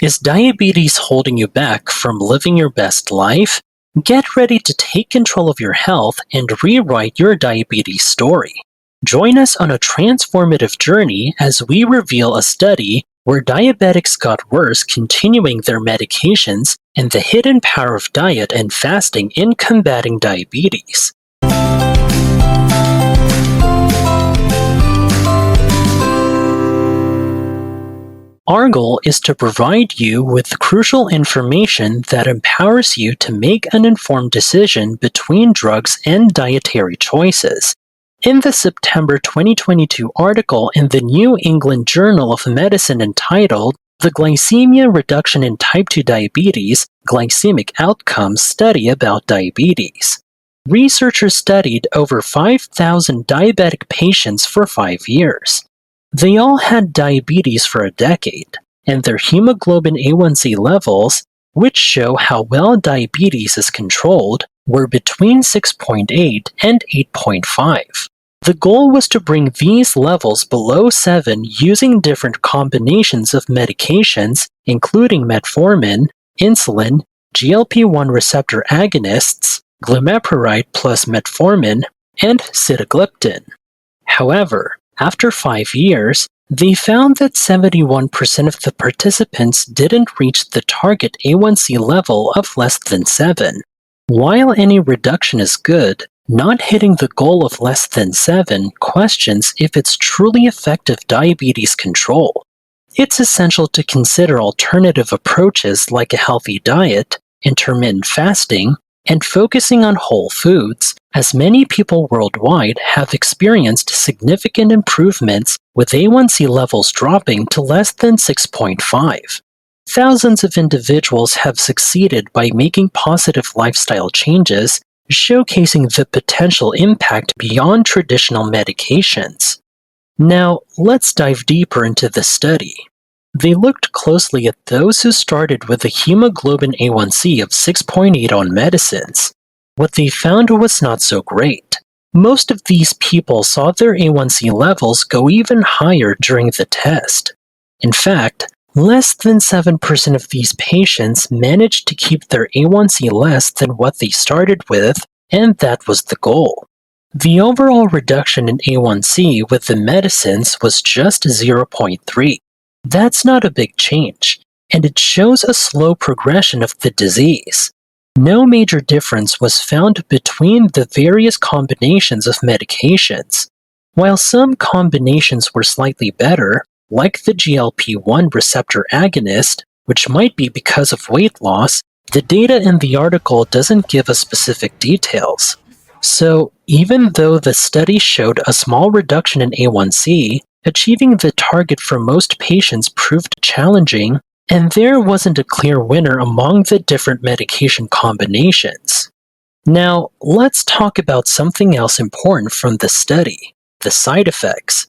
Is diabetes holding you back from living your best life? Get ready to take control of your health and rewrite your diabetes story. Join us on a transformative journey as we reveal a study where diabetics got worse continuing their medications and the hidden power of diet and fasting in combating diabetes. Our goal is to provide you with crucial information that empowers you to make an informed decision between drugs and dietary choices. In the September 2022 article in the New England Journal of Medicine entitled "The Glycemia Reduction in Type 2 Diabetes Glycemic Outcomes Study About Diabetes," researchers studied over 5,000 diabetic patients for 5 years. They all had diabetes for a decade, and their hemoglobin A1C levels, which show how well diabetes is controlled, were between 6.8 and 8.5. The goal was to bring these levels below 7 using different combinations of medications, including metformin, insulin, GLP-1 receptor agonists, glimepiride plus metformin, and sitagliptin. However, after 5 years, they found that 71% of the participants didn't reach the target A1C level of less than 7. While any reduction is good, not hitting the goal of less than 7 questions if it's truly effective diabetes control. It's essential to consider alternative approaches like a healthy diet, intermittent fasting, and focusing on whole foods, as many people worldwide have experienced significant improvements with A1C levels dropping to less than 6.5. Thousands of individuals have succeeded by making positive lifestyle changes, showcasing the potential impact beyond traditional medications. Now, let's dive deeper into the study. They looked closely at those who started with a hemoglobin A1C of 6.8 on medicines. What they found was not so great. Most of these people saw their A1C levels go even higher during the test. In fact, less than 7% of these patients managed to keep their A1C less than what they started with, and that was the goal. The overall reduction in A1C with the medicines was just 0.3. That's not a big change, and it shows a slow progression of the disease. No major difference was found between the various combinations of medications. While some combinations were slightly better, like the GLP-1 receptor agonist, which might be because of weight loss, the data in the article doesn't give us specific details. So, even though the study showed a small reduction in A1C, achieving the target for most patients proved challenging, and there wasn't a clear winner among the different medication combinations. Now, let's talk about something else important from the study: the side effects.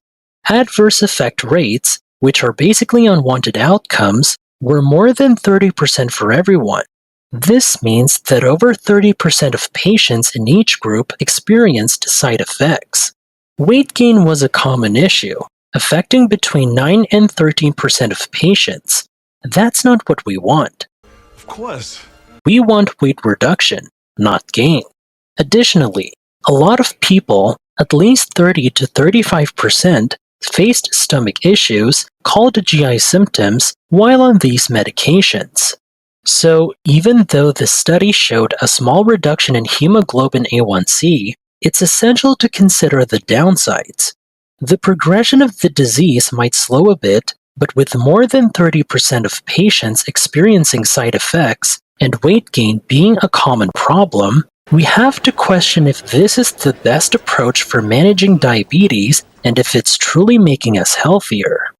Adverse effect rates, which are basically unwanted outcomes, were more than 30% for everyone. This means that over 30% of patients in each group experienced side effects. Weight gain was a common issue, affecting between 9 and 13% of patients. That's not what we want. Of course. We want weight reduction, not gain. Additionally, a lot of people, at least 30 to 35%, faced stomach issues called GI symptoms while on these medications. So, even though the study showed a small reduction in hemoglobin A1C, it's essential to consider the downsides. The progression of the disease might slow a bit, but with more than 30% of patients experiencing side effects and weight gain being a common problem, we have to question if this is the best approach for managing diabetes and if it's truly making us healthier.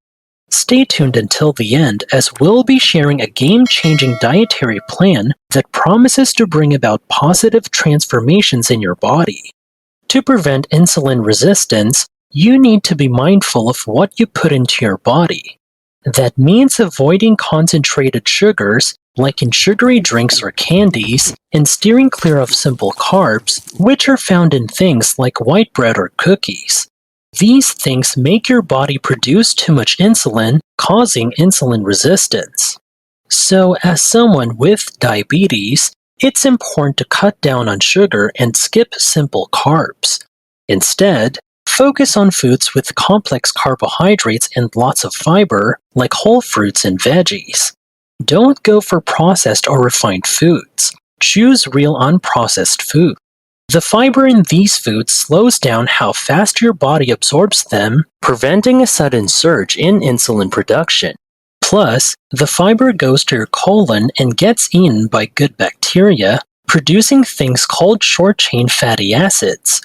Stay tuned until the end, as we'll be sharing a game-changing dietary plan that promises to bring about positive transformations in your body. To prevent insulin resistance, you need to be mindful of what you put into your body. That means avoiding concentrated sugars, like in sugary drinks or candies, and steering clear of simple carbs, which are found in things like white bread or cookies. These things make your body produce too much insulin, causing insulin resistance. So, as someone with diabetes, it's important to cut down on sugar and skip simple carbs. Instead, focus on foods with complex carbohydrates and lots of fiber, like whole fruits and veggies. Don't go for processed or refined foods. Choose real unprocessed food. The fiber in these foods slows down how fast your body absorbs them, preventing a sudden surge in insulin production. Plus, the fiber goes to your colon and gets eaten by good bacteria, producing things called short-chain fatty acids.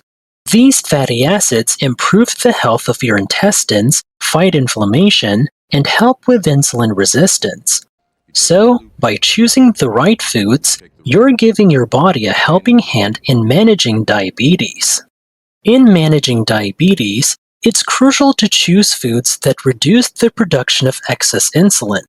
These fatty acids improve the health of your intestines, fight inflammation, and help with insulin resistance. So, by choosing the right foods, you're giving your body a helping hand in managing diabetes. In managing diabetes, it's crucial to choose foods that reduce the production of excess insulin.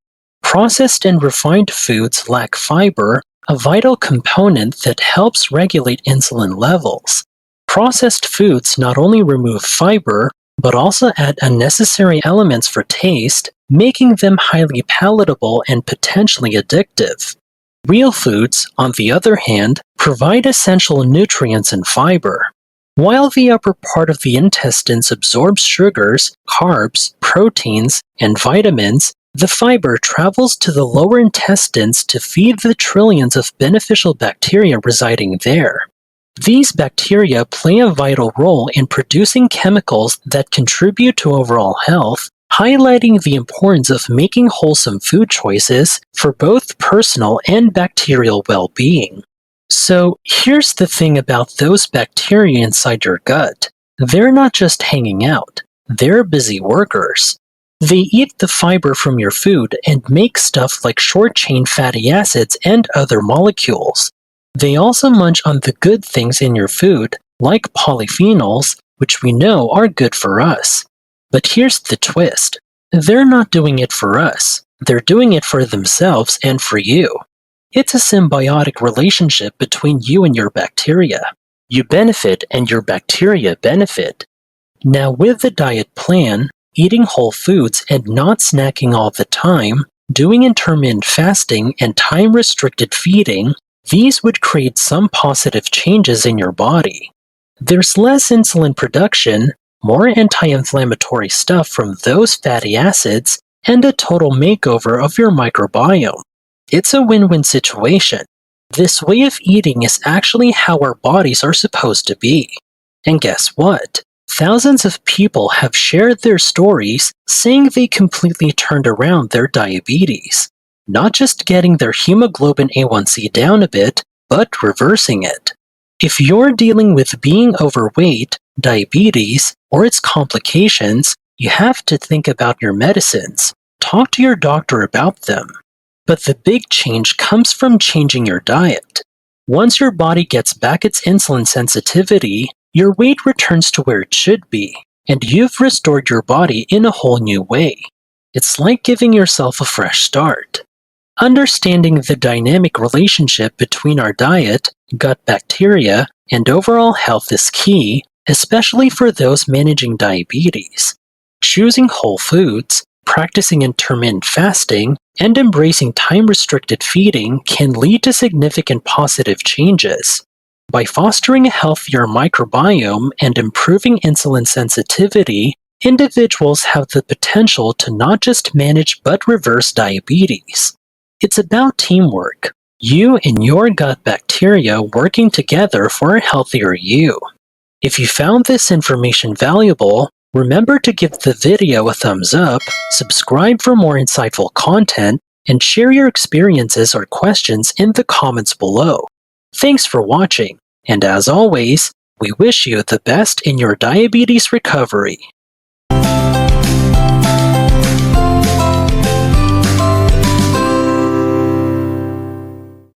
Processed and refined foods lack fiber, a vital component that helps regulate insulin levels. Processed foods not only remove fiber, but also add unnecessary elements for taste, making them highly palatable and potentially addictive. Real foods, on the other hand, provide essential nutrients and fiber. While the upper part of the intestines absorbs sugars, carbs, proteins, and vitamins, the fiber travels to the lower intestines to feed the trillions of beneficial bacteria residing there. These bacteria play a vital role in producing chemicals that contribute to overall health, highlighting the importance of making wholesome food choices for both personal and bacterial well-being. So, here's the thing about those bacteria inside your gut. They're not just hanging out, they're busy workers. They eat the fiber from your food and make stuff like short-chain fatty acids and other molecules. They also munch on the good things in your food, like polyphenols, which we know are good for us. But here's the twist. They're not doing it for us. They're doing it for themselves and for you. It's a symbiotic relationship between you and your bacteria. You benefit and your bacteria benefit. Now, with the diet plan, eating whole foods and not snacking all the time, doing intermittent fasting and time-restricted feeding, these would create some positive changes in your body. There's less insulin production, more anti-inflammatory stuff from those fatty acids, and a total makeover of your microbiome. It's a win-win situation. This way of eating is actually how our bodies are supposed to be. And guess what? Thousands of people have shared their stories saying they completely turned around their diabetes. Not just getting their hemoglobin A1C down a bit, but reversing it. If you're dealing with being overweight, diabetes, or its complications, you have to think about your medicines. Talk to your doctor about them. But the big change comes from changing your diet. Once your body gets back its insulin sensitivity, your weight returns to where it should be, and you've restored your body in a whole new way. It's like giving yourself a fresh start. Understanding the dynamic relationship between our diet, gut bacteria, and overall health is key, especially for those managing diabetes. Choosing whole foods, practicing intermittent fasting, and embracing time-restricted feeding can lead to significant positive changes. By fostering a healthier microbiome and improving insulin sensitivity, individuals have the potential to not just manage but reverse diabetes. It's about teamwork. You and your gut bacteria working together for a healthier you. If you found this information valuable, remember to give the video a thumbs up, subscribe for more insightful content, and share your experiences or questions in the comments below. Thanks for watching, and as always, we wish you the best in your diabetes recovery.